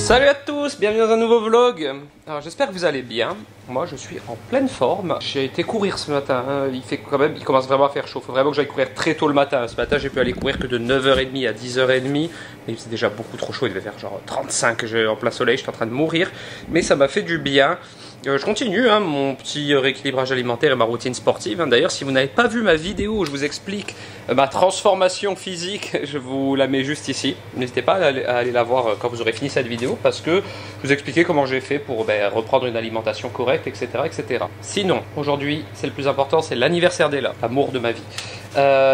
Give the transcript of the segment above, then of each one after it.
Salut à tous, bienvenue dans un nouveau vlog. Alors j'espère que vous allez bien. Moi je suis en pleine forme. J'ai été courir ce matin, hein. Il commence vraiment à faire chaud. Il faut vraiment que j'aille courir très tôt le matin. Ce matin j'ai pu aller courir que de 9h30 à 10h30. Mais c'est déjà beaucoup trop chaud, il devait faire genre 35 en plein soleil, j'étais en train de mourir. Mais ça m'a fait du bien. Je continue mon petit rééquilibrage alimentaire et ma routine sportive. D'ailleurs, si vous n'avez pas vu ma vidéo où je vous explique ma transformation physique, je vous la mets juste ici. N'hésitez pas à aller la voir quand vous aurez fini cette vidéo parce que je vous expliquais comment j'ai fait pour reprendre une alimentation correcte, etc. etc. Sinon, aujourd'hui, c'est le plus important, c'est l'anniversaire d'Ella, l'amour de ma vie.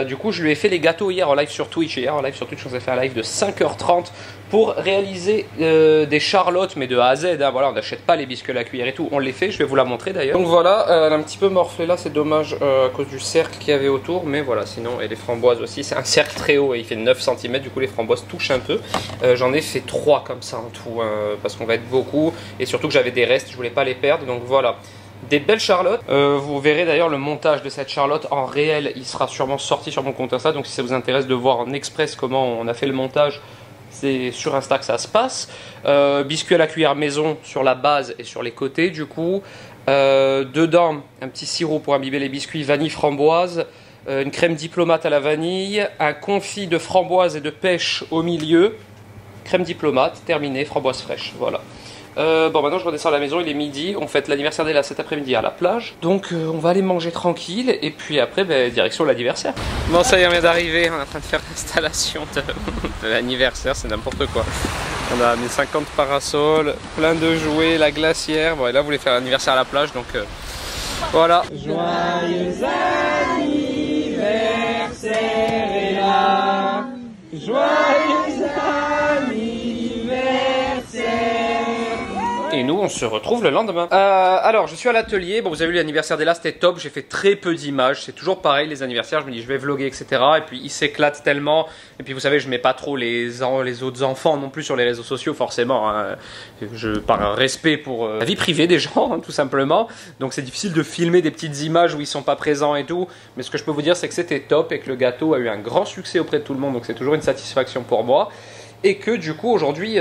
Du coup, je lui ai fait les gâteaux hier en live sur Twitch. Hier en live sur Twitch, on s'est fait un live de 5h30 pour réaliser des charlottes, mais de A à Z. Hein. Voilà, on n'achète pas les biscuits à la cuillère et tout. On les fait, je vais vous la montrer d'ailleurs. Donc voilà, elle a un petit peu morflé là, c'est dommage à cause du cercle qu'il y avait autour. Mais voilà, sinon, et les framboises aussi. C'est un cercle très haut et il fait 9 cm. Du coup, les framboises touchent un peu. J'en ai fait 3 comme ça en tout, parce qu'on va être beaucoup. Et surtout que j'avais des restes, je voulais pas les perdre. Donc voilà. Des belles charlottes, vous verrez d'ailleurs le montage de cette charlotte en réel, il sera sûrement sorti sur mon compte Insta, donc si ça vous intéresse de voir en express comment on a fait le montage, c'est sur Insta que ça se passe. Biscuits à la cuillère maison sur la base et sur les côtés du coup, dedans un petit sirop pour imbiber les biscuits, vanille framboise, une crème diplomate à la vanille, un confit de framboise et de pêche au milieu, crème diplomate, terminé, framboise fraîche, voilà. Bon, maintenant je redescends à la maison, il est midi, on fête l'anniversaire d'Ella cet après-midi à la plage. Donc on va aller manger tranquille et puis après direction l'anniversaire. Bon, ça y est, on vient d'arriver, on est en train de faire l'installation de l'anniversaire, c'est n'importe quoi. On a amené 50 parasols, plein de jouets, la glacière. Bon, et là vous voulez faire l'anniversaire à la plage, donc voilà. Joyeux anniversaire Ella, joyeux et nous, on se retrouve le lendemain. Alors, je suis à l'atelier. Bon, vous avez vu l'anniversaire d'Ella, c'était top. J'ai fait très peu d'images. C'est toujours pareil, les anniversaires. Je me dis, je vais vlogger, etc. Et puis, ils s'éclatent tellement. Et puis, vous savez, je mets pas trop les autres enfants non plus sur les réseaux sociaux, forcément. Hein. Par un respect pour la vie privée des gens, hein, tout simplement. Donc, c'est difficile de filmer des petites images où ils sont pas présents et tout. Mais ce que je peux vous dire, c'est que c'était top et que le gâteau a eu un grand succès auprès de tout le monde. Donc, c'est toujours une satisfaction pour moi. Et que du coup aujourd'hui on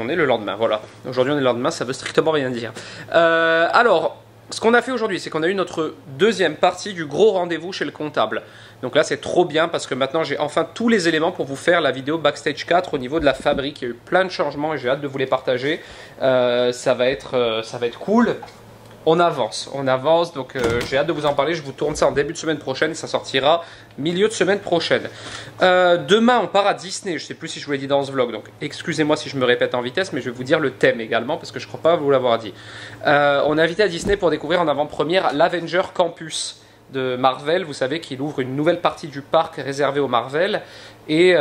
est le lendemain, voilà. Aujourd'hui on est le lendemain, ça veut strictement rien dire. Alors, ce qu'on a fait aujourd'hui, c'est qu'on a eu notre deuxième partie du gros rendez-vous chez le comptable. Donc là c'est trop bien parce que maintenant j'ai enfin tous les éléments pour vous faire la vidéo Backstage 4 au niveau de la fabrique. Il y a eu plein de changements et j'ai hâte de vous les partager. Ça va être cool. On avance, donc j'ai hâte de vous en parler, je vous tourne ça en début de semaine prochaine et ça sortira milieu de semaine prochaine. Demain on part à Disney, je ne sais plus si je vous l'ai dit dans ce vlog, donc excusez-moi si je me répète en vitesse, mais je vais vous dire le thème également parce que je ne crois pas vous l'avoir dit. On est invité à Disney pour découvrir en avant-première l'Avenger Campus de Marvel, vous savez qu'il ouvre une nouvelle partie du parc réservée au Marvel et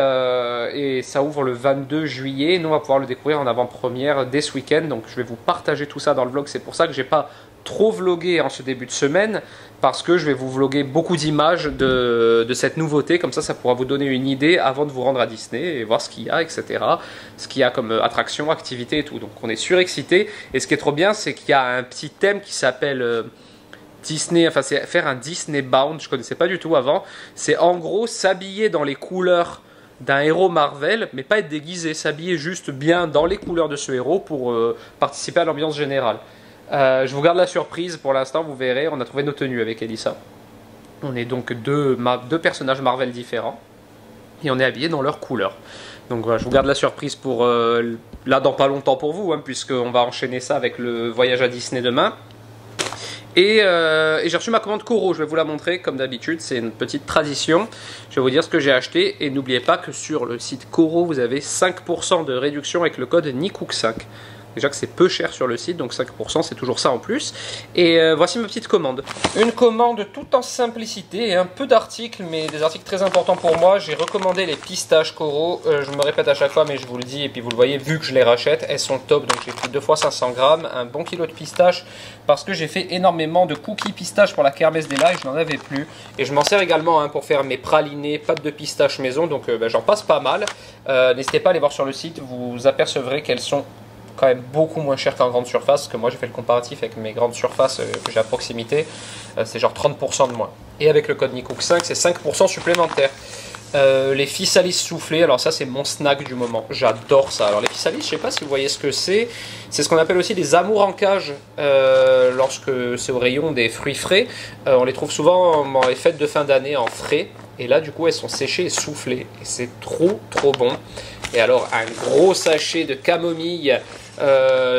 ça ouvre le 22 juillet, nous on va pouvoir le découvrir en avant-première dès ce week-end, donc je vais vous partager tout ça dans le vlog, c'est pour ça que j'ai pas trop vlogué en ce début de semaine parce que je vais vous vloguer beaucoup d'images de cette nouveauté, comme ça pourra vous donner une idée avant de vous rendre à Disney et voir ce qu'il y a, etc. Ce qu'il y a comme attraction, activité et tout, donc on est surexcité et ce qui est trop bien c'est qu'il y a un petit thème qui s'appelle Disney, enfin c'est faire un Disney Bound, je connaissais pas du tout avant, c'est en gros s'habiller dans les couleurs d'un héros Marvel, mais pas être déguisé, s'habiller juste bien dans les couleurs de ce héros pour participer à l'ambiance générale. Je vous garde la surprise pour l'instant, vous verrez, on a trouvé nos tenues avec Elissa. On est donc deux personnages Marvel différents et on est habillés dans leurs couleurs. Donc voilà, je vous garde la surprise pour là dans pas longtemps pour vous, puisqu'on va enchaîner ça avec le voyage à Disney demain. Et j'ai reçu ma commande Coro, je vais vous la montrer comme d'habitude, c'est une petite tradition. Je vais vous dire ce que j'ai acheté et n'oubliez pas que sur le site Coro, vous avez 5% de réduction avec le code NICOOK5. Déjà que c'est peu cher sur le site, donc 5% c'est toujours ça en plus. Et voici ma petite commande. Une commande tout en simplicité et un peu d'articles, mais des articles très importants pour moi. J'ai recommandé les pistaches Coro. Je me répète à chaque fois, mais je vous le dis, et puis vous le voyez, vu que je les rachète, elles sont top. Donc j'ai pris 2 fois 500 grammes, un bon kilo de pistaches, parce que j'ai fait énormément de cookies pistaches pour la kermesse d'Ella et je n'en avais plus. Et je m'en sers également pour faire mes pralinés, pâtes de pistache maison, donc j'en passe pas mal. N'hésitez pas à aller voir sur le site, vous apercevrez qu'elles sont quand même beaucoup moins cher qu'en grande surface, parce que moi j'ai fait le comparatif avec mes grandes surfaces que j'ai à proximité, c'est genre 30% de moins. Et avec le code NICOOK5, c'est 5% supplémentaire. Les physalis soufflés, alors ça c'est mon snack du moment, j'adore ça. Alors les physalis, je sais pas si vous voyez ce que c'est ce qu'on appelle aussi des amours en cage lorsque c'est au rayon des fruits frais. On les trouve souvent dans les fêtes de fin d'année en frais, et là du coup elles sont séchées et soufflées, et c'est trop bon. Et alors un gros sachet de camomille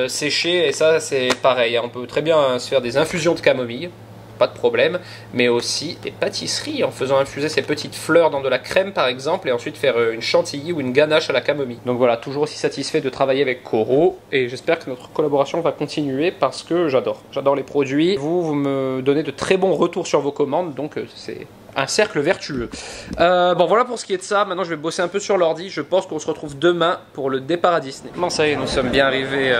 séché, et ça c'est pareil, on peut très bien se faire des infusions de camomille, pas de problème, mais aussi des pâtisseries en faisant infuser ces petites fleurs dans de la crème par exemple, et ensuite faire une chantilly ou une ganache à la camomille. Donc voilà, toujours aussi satisfait de travailler avec Koro, et j'espère que notre collaboration va continuer parce que j'adore les produits. Vous me donnez de très bons retours sur vos commandes, donc c'est un cercle vertueux. Bon voilà pour ce qui est de ça. Maintenant je vais bosser un peu sur l'ordi. Je pense qu'on se retrouve demain pour le départ à Disney. Bon ça y est, nous sommes bien arrivés.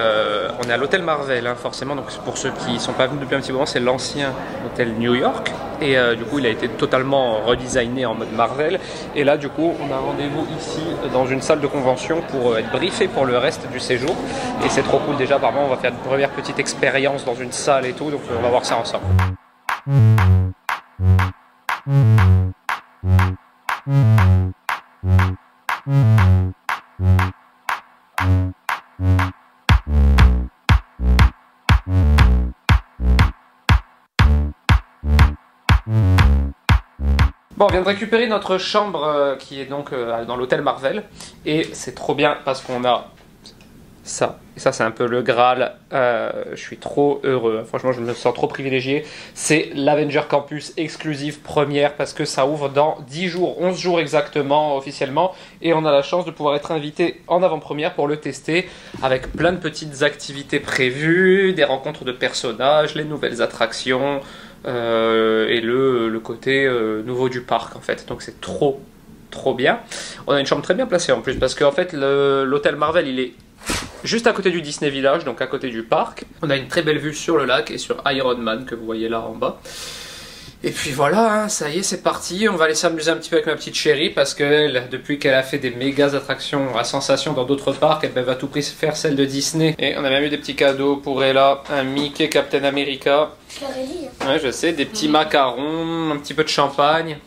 On est à l'hôtel Marvel hein, forcément. Donc pour ceux qui ne sont pas venus depuis un petit moment, c'est l'ancien hôtel New York. Et du coup il a été totalement redesigné en mode Marvel. Et là du coup on a rendez-vous ici dans une salle de convention pour être briefé pour le reste du séjour. Et c'est trop cool déjà. Apparemment on va faire une première petite expérience dans une salle et tout. Donc on va voir ça ensemble. Bon, on vient de récupérer notre chambre qui est donc dans l'hôtel Marvel, et c'est trop bien parce qu'on a ça. Et ça c'est un peu le Graal, je suis trop heureux, franchement je me sens trop privilégié. C'est l'Avenger Campus exclusive première parce que ça ouvre dans 10 jours, 11 jours exactement officiellement, et on a la chance de pouvoir être invité en avant-première pour le tester avec plein de petites activités prévues, des rencontres de personnages, les nouvelles attractions et le côté nouveau du parc en fait. Donc c'est trop bien. On a une chambre très bien placée en plus parce qu'en fait l'hôtel Marvel il est juste à côté du Disney Village, donc à côté du parc. On a une très belle vue sur le lac et sur Iron Man que vous voyez là en bas. Et puis voilà, hein, ça y est, c'est parti. On va aller s'amuser un petit peu avec ma petite chérie parce que depuis qu'elle a fait des méga attractions à sensation dans d'autres parcs, elle va à tout prix faire celle de Disney. Et on a même eu des petits cadeaux pour Ella, un Mickey Captain America. Je l'aurais dit. Ouais, je sais, des petits macarons, un petit peu de champagne.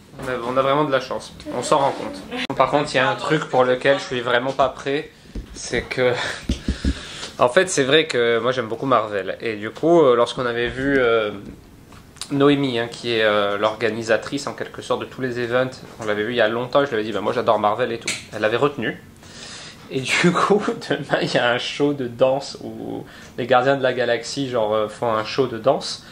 On a vraiment de la chance, on s'en rend compte. Par contre, il y a un truc pour lequel je suis vraiment pas prêt, c'est que... En fait, c'est vrai que moi j'aime beaucoup Marvel. Et du coup, lorsqu'on avait vu Noémie, hein, qui est l'organisatrice en quelque sorte de tous les events, on l'avait vu il y a longtemps, je lui avais dit bah, moi j'adore Marvel et tout. Elle l'avait retenu. Et du coup, demain il y a un show de danse où les Gardiens de la Galaxie genre, font un show de danse.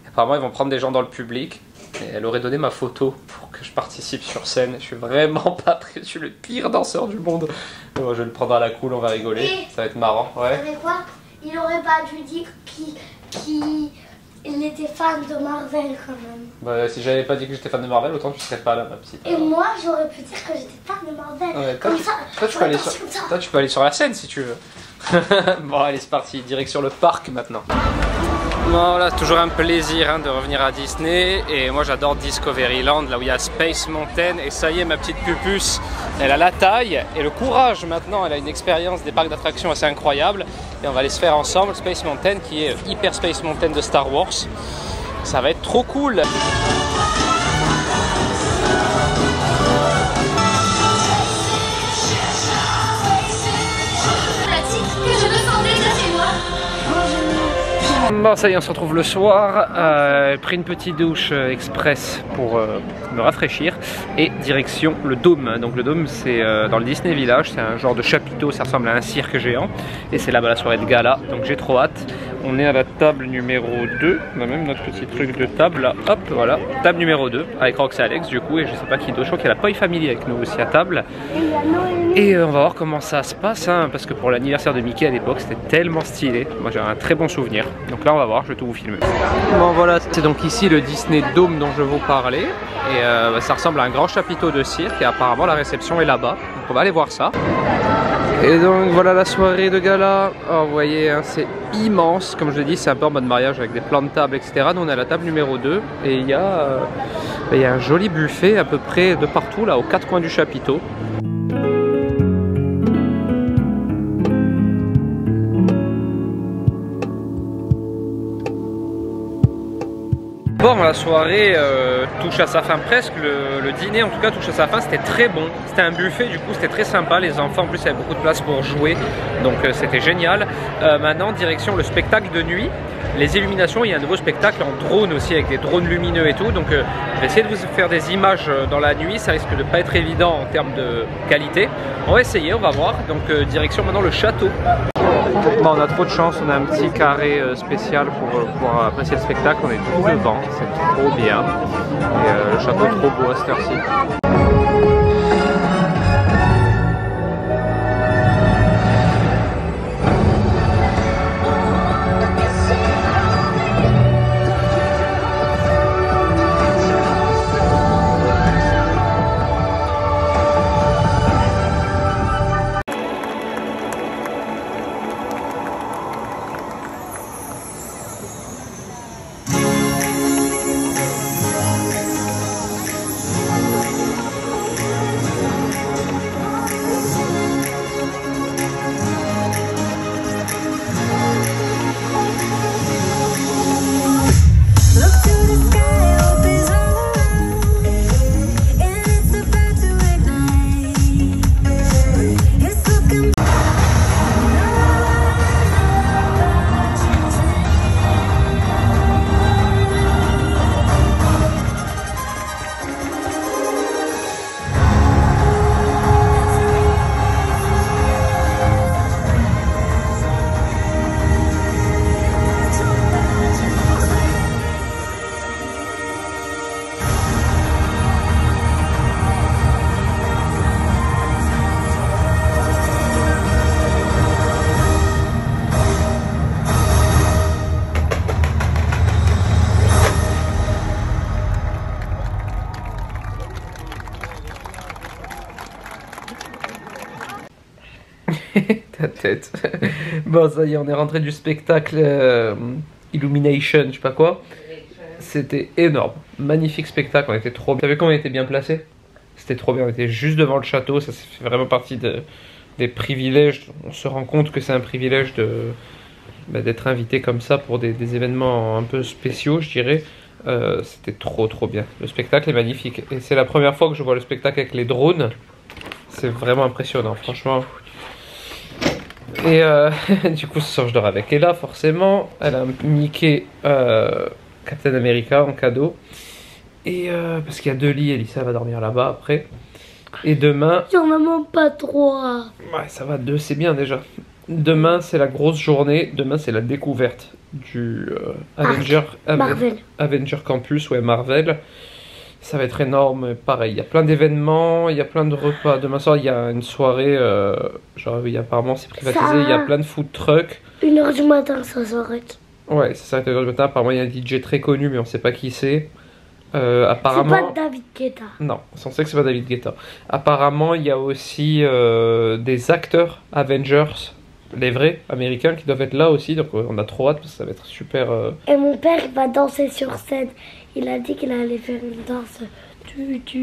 Et apparemment, ils vont prendre des gens dans le public. Et elle aurait donné ma photo pour que je participe sur scène. Je suis vraiment pas prêt, je suis le pire danseur du monde. Mais bon, je vais le prendre à la cool, on va rigoler, et ça va être marrant. Ouais. Vous savez quoi? Il aurait pas dû dire qu'il était fan de Marvel quand même. Bah, si j'avais pas dit que j'étais fan de Marvel, autant tu serais pas là, ma petite. Et moi, j'aurais pu dire que j'étais fan de Marvel. Ouais, comme ça. Toi, tu peux aller sur la scène si tu veux. Bon, allez, c'est parti, direction le parc maintenant. Voilà, toujours un plaisir hein, de revenir à Disney, et moi j'adore Discoveryland, là où il y a Space Mountain, et ça y est, ma petite pupusse, elle a la taille et le courage maintenant, elle a une expérience des parcs d'attractions assez incroyable, et on va aller se faire ensemble Space Mountain qui est Hyper Space Mountain de Star Wars. Ça va être trop cool. Bon, ça y est, on se retrouve le soir. Pris une petite douche express pour me rafraîchir, et direction le Dôme. Donc le Dôme, c'est dans le Disney Village, c'est un genre de chapiteau, ça ressemble à un cirque géant, et c'est là-bas la soirée de gala, donc j'ai trop hâte. On est à la table numéro 2, on a même notre petit truc de table là, hop, voilà, table numéro 2, avec Rox et Alex du coup, et je sais pas qui d'autre, je crois qu'il y a la Poi Family avec nous aussi à table. Et on va voir comment ça se passe, hein, parce que pour l'anniversaire de Mickey à l'époque, c'était tellement stylé, moi j'ai un très bon souvenir. Donc là on va voir, je vais tout vous filmer. Bon voilà, c'est donc ici le Disney Dome dont je vous parlais, et ça ressemble à un grand chapiteau de cirque, et apparemment la réception est là-bas, donc on va aller voir ça. Et donc voilà la soirée de gala. Oh, vous voyez, hein, c'est immense, comme je l'ai dit, c'est un peu en mode mariage avec des plans de table, etc. Nous on est à la table numéro 2, et il y a un joli buffet à peu près de partout, là, aux 4 coins du chapiteau. Bon, la soirée touche à sa fin presque, le dîner en tout cas touche à sa fin, c'était très bon, c'était un buffet du coup, c'était très sympa, les enfants en plus il y avait beaucoup de place pour jouer, donc c'était génial. Maintenant direction le spectacle de nuit, les illuminations, il y a un nouveau spectacle en drone aussi avec des drones lumineux et tout, donc je vais essayer de vous faire des images dans la nuit, ça risque de pas être évident en termes de qualité, on va essayer, on va voir, donc direction maintenant le château. Bon, on a trop de chance, on a un petit carré spécial pour pouvoir apprécier le spectacle, on est tout devant, c'est trop bien. Et le château est trop beau à cette heure-ci. Ta tête. Bon, ça y est, on est rentré du spectacle Illumination, je sais pas quoi. C'était énorme. Magnifique spectacle, on était trop bien. Vous savez comment on était bien placé? C'était trop bien, on était juste devant le château. Ça fait vraiment partie des privilèges. On se rend compte que c'est un privilège d'être invité comme ça pour des événements un peu spéciaux, je dirais. C'était trop bien. Le spectacle est magnifique. Et c'est la première fois que je vois le spectacle avec les drones. C'est vraiment impressionnant, franchement. Et du coup, ce soir, je dors avec Ella, forcément. Elle a un Mickey Captain America en cadeau. Et parce qu'il y a 2 lits, Elissa va dormir là-bas après. Et demain... J'en ai même pas 3. Ouais, ça va, 2, c'est bien déjà. Demain, c'est la grosse journée. Demain, c'est la découverte du Avenger Campus, ouais, Marvel. Ça va être énorme, pareil, il y a plein d'événements, il y a plein de repas. Demain soir, il y a une soirée, genre oui, apparemment c'est privatisé, il y a plein de food trucks. 1h du matin, ça s'arrête. Ouais, ça s'arrête à 1h du matin, apparemment il y a un DJ très connu, mais on sait pas qui c'est. Apparemment... C'est pas David Guetta. Non, on sait que c'est pas David Guetta. Apparemment, il y a aussi des acteurs Avengers, les vrais américains, qui doivent être là aussi, donc on a trop hâte, parce que ça va être super... Et mon père, il va danser sur scène. Il a dit qu'il allait faire une danse.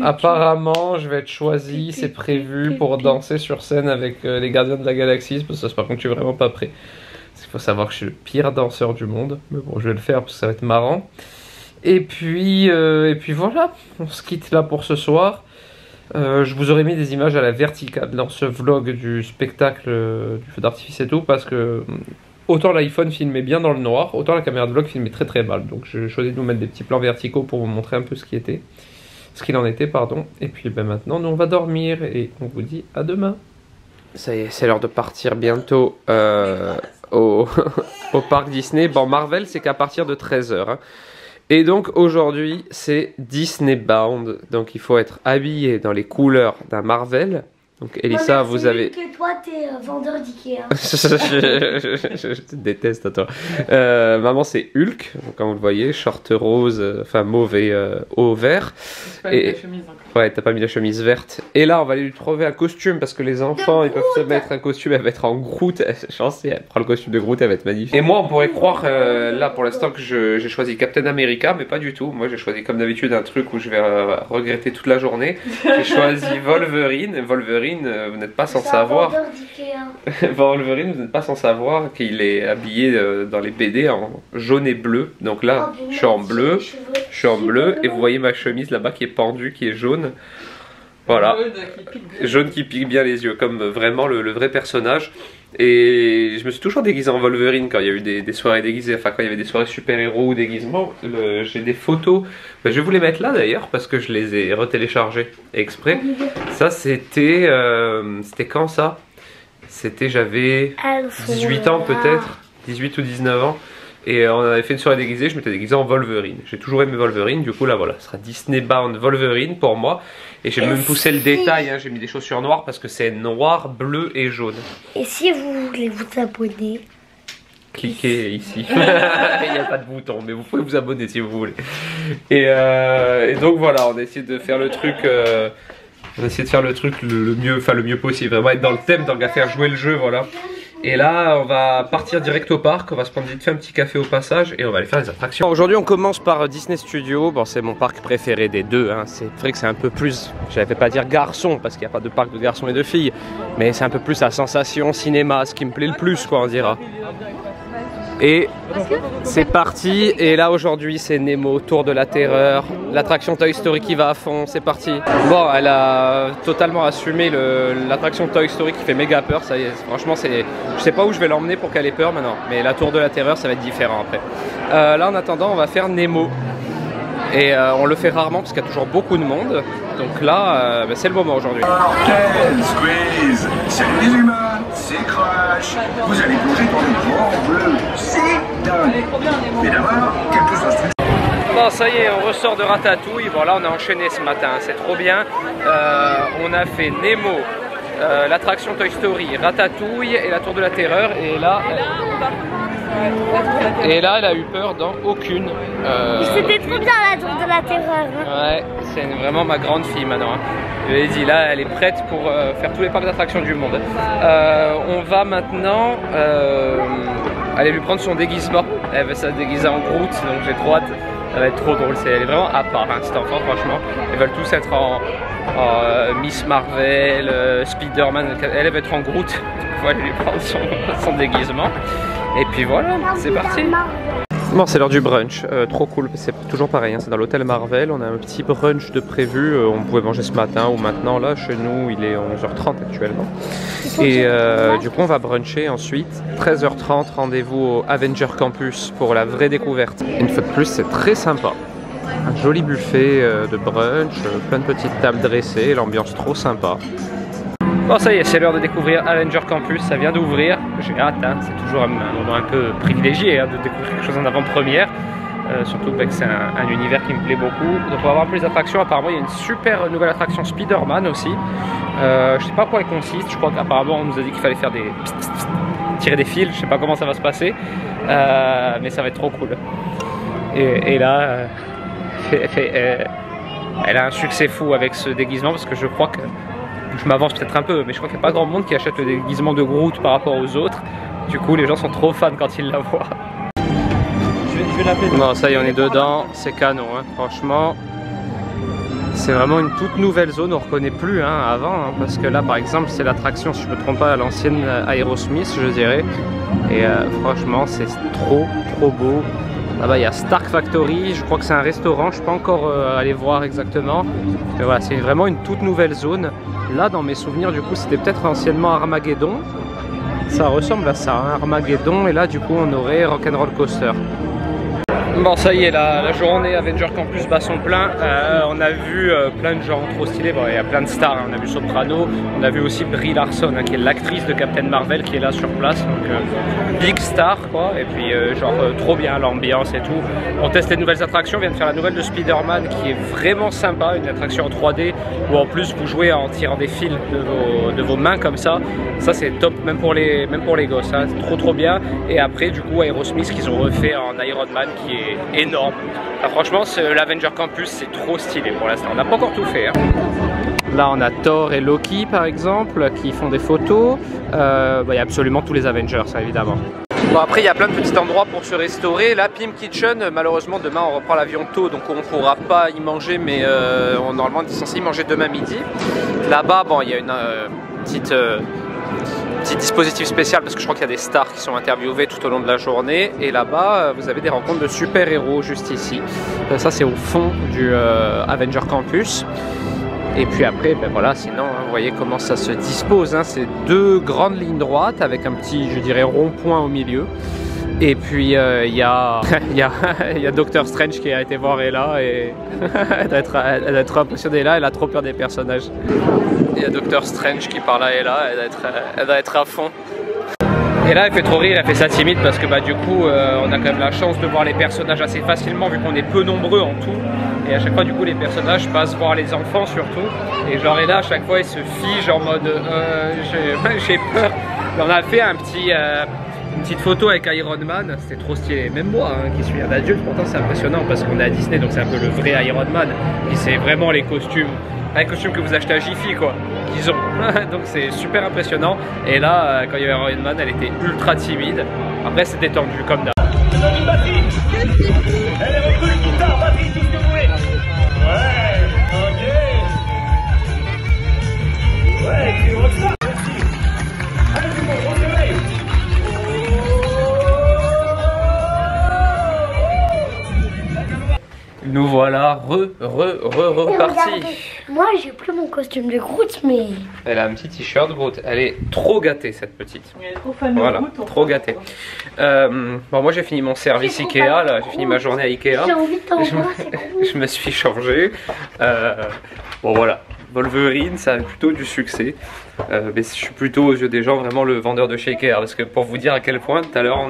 Apparemment, je vais être choisi, c'est prévu pour danser sur scène avec les Gardiens de la Galaxie, parce que ça, par contre, je suis vraiment pas prêt. Parce qu'il faut savoir que je suis le pire danseur du monde, mais bon, je vais le faire parce que ça va être marrant. Et puis voilà, on se quitte là pour ce soir. Je vous aurais mis des images à la verticale dans ce vlog du spectacle du feu d'artifice et tout, parce que... Autant l'iPhone filmait bien dans le noir, autant la caméra de vlog filmait très mal. Donc j'ai choisi de vous mettre des petits plans verticaux pour vous montrer un peu ce qu'il en était, pardon. Et puis ben, maintenant, nous on va dormir et on vous dit à demain. Ça y est, c'est l'heure de partir bientôt au parc Disney. Bon, Marvel, c'est qu'à partir de 13 h. Hein. Et donc aujourd'hui, c'est Disney Bound. Donc il faut être habillé dans les couleurs d'un Marvel. Donc Elissa, vous avez... que toi, t'es vendeur d'Ikea. je te déteste à toi. Maman, c'est Hulk, donc, comme vous le voyez, short rose, enfin mauvais au vert. Pas mis la chemise encore. Ouais, t'as pas mis la chemise verte. Et là, on va aller lui trouver un costume parce que les enfants, ils peuvent se mettre un costume. Elle va être en Groot. Chancée, elle prend le costume de Groot, elle va être magnifique. Et moi, on pourrait croire là pour l'instant que j'ai choisi Captain America, mais pas du tout. Moi, j'ai choisi comme d'habitude un truc où je vais regretter toute la journée. J'ai choisi Wolverine. Wolverine, Wolverine, vous n'êtes pas sans savoir. Wolverine, vous n'êtes pas sans savoir qu'il est habillé dans les BD en jaune et bleu. Donc là, je suis en bleu, et vous voyez ma chemise là-bas qui est pendue, qui est jaune. Voilà, jaune qui pique bien les yeux, comme vraiment le vrai personnage. Et je me suis toujours déguisé en Wolverine quand il y a eu des soirées déguisées, enfin quand il y avait des soirées super-héros ou déguisements. J'ai des photos, je vais vous les mettre là d'ailleurs parce que je les ai retéléchargées exprès. Ça c'était quand ça? C'était j'avais 18 ans peut-être, 18 ou 19 ans. Et on avait fait une soirée déguisée, je m'étais déguisé en Wolverine. J'ai toujours aimé Wolverine, du coup là voilà, ce sera Disney Bound Wolverine pour moi. Et j'ai même poussé le détail, hein, j'ai mis des chaussures noires parce que c'est noir, bleu et jaune. Et si vous voulez vous abonner, cliquez ici. Il n'y a pas de bouton, mais vous pouvez vous abonner si vous voulez. Et donc voilà, on a essayé de faire le truc... on a essayé de faire le truc le mieux possible, vraiment être dans le thème, donc à faire jouer le jeu, voilà. Et là, on va partir direct au parc, on va se prendre vite fait un petit café au passage et on va aller faire les attractions. Aujourd'hui, on commence par Disney Studios. Bon, c'est mon parc préféré des deux, hein. C'est vrai que c'est un peu plus, je vais pas dire garçon, parce qu'il n'y a pas de parc de garçons et de filles, mais c'est un peu plus la sensation cinéma, ce qui me plaît le plus, quoi, on dira. Et c'est parti, et là aujourd'hui c'est Nemo, Tour de la Terreur, l'attraction Toy Story qui va à fond, c'est parti. Bon, elle a totalement assumé l'attraction Toy Story qui fait méga peur, ça y est, franchement je sais pas où je vais l'emmener pour qu'elle ait peur maintenant, mais la Tour de la Terreur ça va être différent après. Là en attendant on va faire Nemo, et on le fait rarement parce qu'il y a toujours beaucoup de monde, donc là c'est le moment aujourd'hui. Squeeze, salut les humains, c'est Crash. Vous allez bouger dans le grand bleu, c'est dingue. Mais d'abord, quelques instructions. Bon, ça y est, on ressort de Ratatouille. Bon, là on a enchaîné ce matin, c'est trop bien. On a fait Nemo, l'attraction Toy Story, Ratatouille et la Tour de la Terreur. Et là elle a eu peur dans aucune. C'était trop bien la Tour de la Terreur. Ouais, c'est vraiment ma grande fille maintenant. Hein. Je l'ai dit, là elle est prête pour faire tous les parcs d'attractions du monde. On va maintenant aller lui prendre son déguisement. Elle veut se déguiser en Groot, donc j'ai trop hâte. Ça va être trop drôle. Elle est vraiment à part, hein, cet enfant, franchement. Ils veulent tous être en Miss Marvel, Spider-Man. Elle va être en Groot. Il faut aller lui prendre son déguisement. Et puis voilà, c'est parti. Bon, c'est l'heure du brunch, trop cool, c'est toujours pareil, hein, c'est dans l'hôtel Marvel, on a un petit brunch de prévu, on pouvait manger ce matin ou maintenant, là chez nous il est 11h30 actuellement. Et du coup on va bruncher ensuite, 13h30, rendez-vous au Avenger Campus pour la vraie découverte. Une fois de plus c'est très sympa, un joli buffet de brunch, plein de petites tables dressées, l'ambiance trop sympa. Bon ça y est, c'est l'heure de découvrir Avenger Campus, ça vient d'ouvrir, j'ai hâte, hein. C'est toujours un moment un peu privilégié, hein, de découvrir quelque chose en avant-première, surtout que c'est un univers qui me plaît beaucoup. Donc on va voir plus d'attractions, apparemment il y a une super nouvelle attraction Spider-Man aussi, je sais pas quoi elle consiste, je crois qu'apparemment on nous a dit qu'il fallait faire des tirer des fils, je sais pas comment ça va se passer, mais ça va être trop cool. Et là, elle a un succès fou avec ce déguisement parce que je crois que je m'avance peut-être un peu, mais je crois qu'il n'y a pas grand monde qui achète le déguisement de Groot par rapport aux autres. Du coup, les gens sont trop fans quand ils la voient. Je vais l'appeler. Bon, ça y est, on est dedans. C'est canon, hein. Franchement. C'est vraiment une toute nouvelle zone. On ne reconnaît plus hein, avant. Hein, parce que là, par exemple, c'est l'attraction, si je ne me trompe pas, à l'ancienne Aerosmith, je dirais. Et franchement, c'est trop beau. Là-bas, il y a Stark Factory. Je crois que c'est un restaurant. Je ne suis pas encore allé voir exactement. Mais voilà, c'est vraiment une toute nouvelle zone. Là, dans mes souvenirs, du coup, c'était peut-être anciennement Armageddon. Ça ressemble à ça, hein, Armageddon. Et là, du coup, on aurait Rock'n'Roll Coaster. Bon, ça y est, la journée Avenger Campus bat son plein. On a vu plein de gens trop stylés. Bon, il y a plein de stars. Hein. On a vu Soprano. On a vu aussi Brie Larson, hein, qui est l'actrice de Captain Marvel, qui est là sur place. Donc, big star, quoi. Et puis, trop bien l'ambiance et tout. On teste les nouvelles attractions. On vient de faire la nouvelle de Spider-Man, qui est vraiment sympa. Une attraction en 3D, où en plus, vous jouez en tirant des fils de vos mains comme ça. Ça, c'est top, même pour les gosses. Hein. Trop bien. Et après, du coup, Aerosmith, qu'ils ont refait en Iron Man, qui est énorme. Enfin, franchement, l'Avenger Campus, c'est trop stylé pour l'instant. On n'a pas encore tout fait. Hein. Là, on a Thor et Loki, par exemple, qui font des photos. Il y a absolument tous les Avengers, ça, évidemment. Bon, après, il y a plein de petits endroits pour se restaurer. Là, Pim Kitchen, malheureusement, demain, on reprend l'avion tôt, donc on ne pourra pas y manger, mais normalement, on est censé y manger demain midi. Là-bas, bon, il y a une petit dispositif spécial parce que je crois qu'il y a des stars qui sont interviewées tout au long de la journée. Et là-bas, vous avez des rencontres de super-héros juste ici. Ça, c'est au fond du Avenger Campus. Et puis après, ben voilà, sinon, hein, vous voyez comment ça se dispose. Hein, c'est 2 grandes lignes droites avec un petit, je dirais, rond-point au milieu. Et puis il y a Doctor Strange qui a été voir Ella et elle doit être impressionnée là, elle a trop peur des personnages. Il y a Doctor Strange qui parle à Ella, elle doit être à fond. Et là elle fait trop rire, elle fait ça timide parce que bah, du coup on a quand même la chance de voir les personnages assez facilement vu qu'on est peu nombreux en tout. Et à chaque fois du coup les personnages passent voir les enfants surtout. Et genre Ella à chaque fois elle se fige en mode j'ai peur. On a fait une petite photo avec Iron Man, c'était trop stylé. Même moi, hein, qui suis un adulte, pourtant c'est impressionnant parce qu'on est à Disney, donc c'est un peu le vrai Iron Man. Et c'est vraiment les costumes que vous achetez à Jiffy, quoi, qu'ils ont. Donc c'est super impressionnant. Et là, quand il y avait Iron Man, elle était ultra timide. Après, c'était tendu comme d'hab. Nous voilà repartis. Moi j'ai plus mon costume de Groot, mais... Elle a un petit t-shirt Groot. Elle est trop gâtée cette petite. Elle est trop fan de voilà, Groot. trop gâtée. Bon moi j'ai fini mon service Ikea, là j'ai fini ma journée à Ikea. J'ai envie de t'embrasser. Je me suis changé. Bon voilà, Wolverine ça a plutôt du succès. Mais je suis plutôt aux yeux des gens vraiment le vendeur de chez Ikea. Parce que pour vous dire à quel point tout à l'heure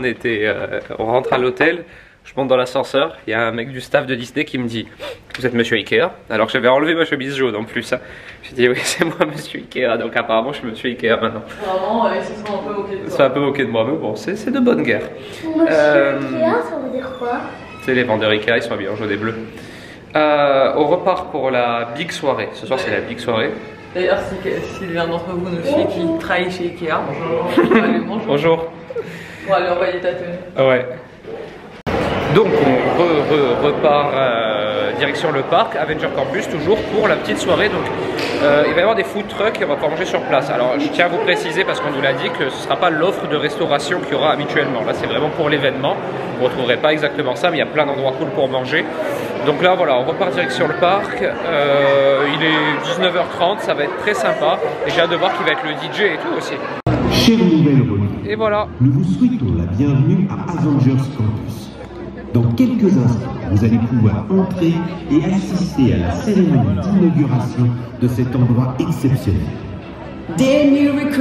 on rentre à l'hôtel. Je monte dans l'ascenseur, il y a un mec du staff de Disney qui me dit « Vous êtes monsieur Ikea ?» Alors que j'avais enlevé ma chemise jaune en plus. J'ai dit « Oui, c'est moi monsieur Ikea », donc apparemment je suis monsieur Ikea maintenant. Vraiment, ils se sont un peu moqués de toi. C'est un peu moqué de moi, mais bon, c'est de bonne guerre. Monsieur Ikea, ça veut dire quoi? C'est les vendeurs Ikea, ils sont habillés en jaune et bleu. On repart pour la big soirée. Ce soir c'est la big soirée. D'ailleurs, si l'un d'entre vous nous suit qui travaille chez Ikea, bonjour. Allez, bonjour. Bonjour. Bon, allez, envoyer ta tenue. Ouais. Donc on repart direction le parc, Avenger Campus, toujours pour la petite soirée. Donc il va y avoir des food trucks et on va pouvoir manger sur place. Alors je tiens à vous préciser parce qu'on nous l'a dit que ce ne sera pas l'offre de restauration qu'il y aura habituellement. Là c'est vraiment pour l'événement. Vous ne retrouverez pas exactement ça, mais il y a plein d'endroits cool pour manger. Donc là voilà, on repart direction le parc. Il est 19h30, ça va être très sympa. Et j'ai hâte de voir qui va être le DJ et tout aussi. Chère nouvelle René, Et voilà. nous vous souhaitons la bienvenue à Avengers Campus. Dans quelques instants, vous allez pouvoir entrer et assister à la cérémonie d'inauguration de cet endroit exceptionnel.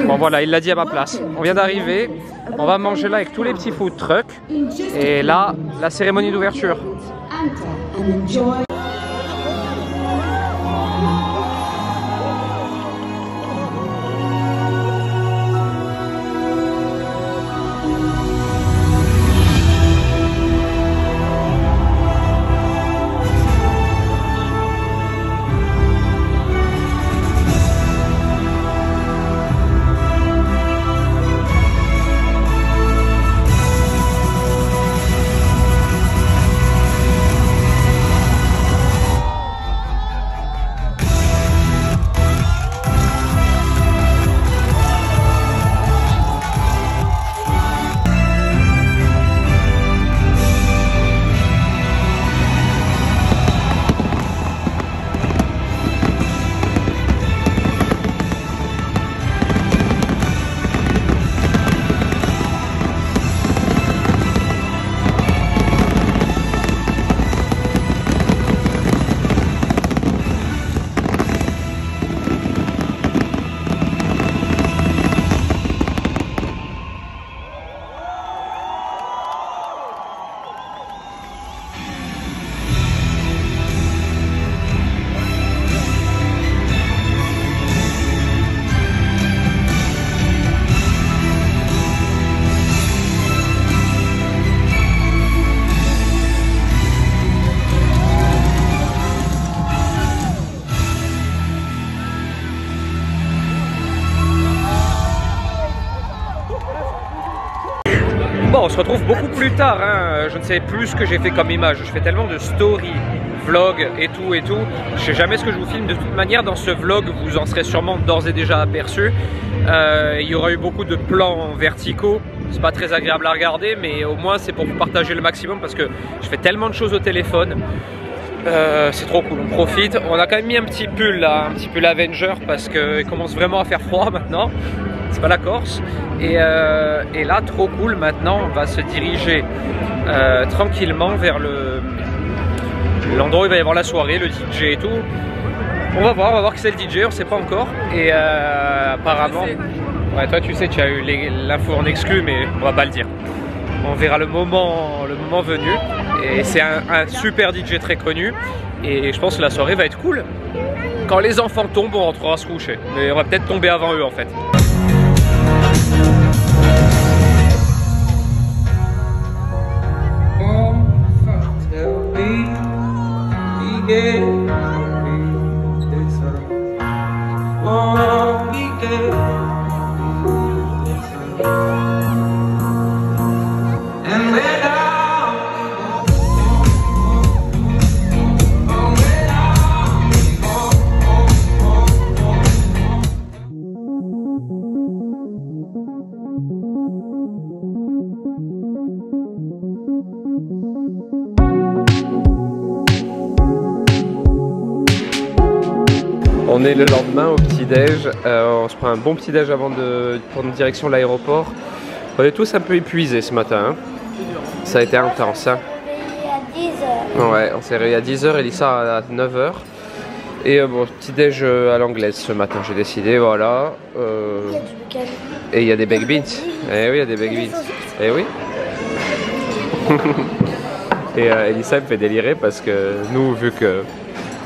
Bon voilà, il l'a dit à ma place. On vient d'arriver, on va manger là avec tous les petits food trucks. Et là, la cérémonie d'ouverture. on se retrouve beaucoup plus tard, hein. Je ne sais plus ce que j'ai fait comme image, je fais tellement de stories, vlogs et tout. Je sais jamais ce que je vous filme. De toute manière, dans ce vlog, vous en serez sûrement d'ores et déjà aperçu. Il y aura eu beaucoup de plans verticaux. C'est pas très agréable à regarder, mais au moins c'est pour vous partager le maximum parce que je fais tellement de choses au téléphone. C'est trop cool, on profite. On a quand même mis un petit pull là, un petit pull Avenger parce qu'il commence vraiment à faire froid maintenant. C'est pas la Corse. Et là, trop cool, maintenant on va se diriger tranquillement vers l'endroit où il va y avoir la soirée, le DJ et tout. On va voir qui c'est le DJ, on sait pas encore. Et apparemment, ouais, toi tu sais, tu as eu l'info en exclu, mais on va pas le dire. On verra le moment venu. Et c'est un super DJ très connu. Et je pense que la soirée va être cool. Quand les enfants tombent, on rentrera se coucher. Mais on va peut-être tomber avant eux en fait. On est le lendemain au petit-déj, on se prend un bon petit-déj avant de prendre direction l'aéroport. On est tous un peu épuisés ce matin, hein. Ça a été intense, hein. Ouais, on s'est réveillé à 10h, Elissa à 9h. Et bon, petit-déj à l'anglaise ce matin, j'ai décidé, voilà. Et il y a des baked beans. Eh oui, il y a des baked beans. Eh oui. Et Elissa me fait délirer parce que nous, vu que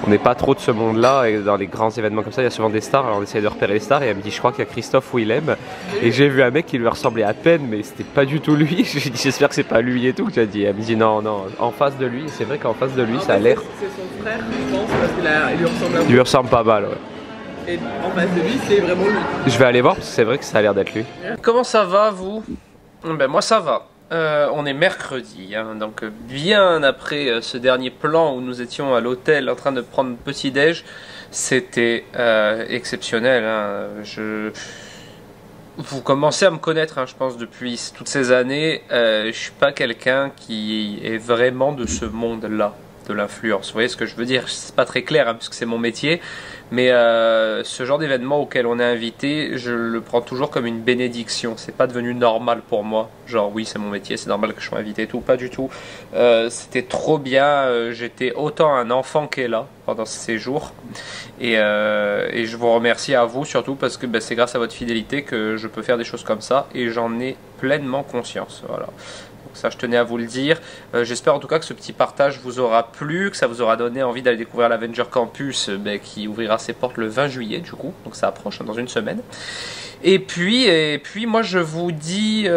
on n'est pas trop de ce monde-là, et dans les grands événements comme ça, il y a souvent des stars, alors on essaie de repérer les stars, et elle me dit, je crois qu'il y a Christophe Willem, et j'ai vu un mec qui lui ressemblait à peine, mais c'était pas du tout lui. J'ai dit, j'espère que c'est pas lui et tout. Elle me dit, non, en face de lui, c'est vrai qu'en face de lui, ça a l'air... C'est son frère, je pense, parce qu'il lui ressemble un peu. Il lui ressemble pas mal, ouais. Et en face de lui, c'est vraiment lui. Je vais aller voir, parce que c'est vrai que ça a l'air d'être lui. Comment ça va, vous? Ben moi, ça va. On est mercredi, hein, donc bien après ce dernier plan où nous étions à l'hôtel en train de prendre petit déj, c'était exceptionnel. Hein. Vous commencez à me connaître, hein, je pense, depuis toutes ces années. Je suis pas quelqu'un qui est vraiment de ce monde-là, de l'influence. Vous voyez ce que je veux dire? C'est pas très clair, hein, puisque c'est mon métier. Mais ce genre d'événement auquel on est invité, je le prends toujours comme une bénédiction. C'est pas devenu normal pour moi. Genre oui, c'est mon métier, c'est normal que je sois invité et tout. Pas du tout. C'était trop bien. J'étais autant un enfant qu'est là pendant ce séjour. Et je vous remercie à vous surtout parce que c'est grâce à votre fidélité que je peux faire des choses comme ça. Et j'en ai pleinement conscience. Voilà. Donc ça, je tenais à vous le dire. J'espère en tout cas que ce petit partage vous aura plu, que ça vous aura donné envie d'aller découvrir l'Avenger Campus qui ouvrira ses portes le 20 juillet du coup. Donc ça approche, hein, dans une semaine. Et puis moi je vous dis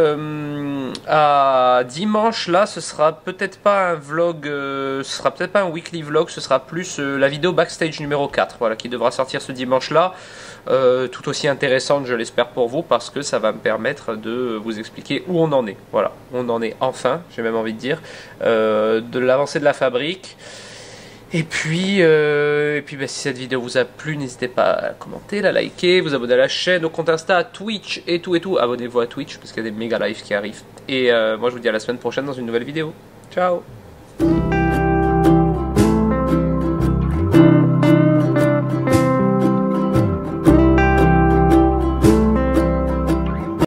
à dimanche là, ce sera peut-être pas un vlog, ce sera peut-être pas un weekly vlog, ce sera plus la vidéo backstage numéro 4, voilà, qui devra sortir ce dimanche là. Tout aussi intéressante, je l'espère pour vous, parce que ça va me permettre de vous expliquer où on en est. Voilà, on en est enfin, j'ai même envie de dire, de l'avancée de la fabrique. Et puis si cette vidéo vous a plu, n'hésitez pas à commenter, la liker, vous abonner à la chaîne, au compte Insta, à Twitch et tout. Abonnez-vous à Twitch parce qu'il y a des méga lives qui arrivent. Et moi je vous dis à la semaine prochaine dans une nouvelle vidéo. Ciao!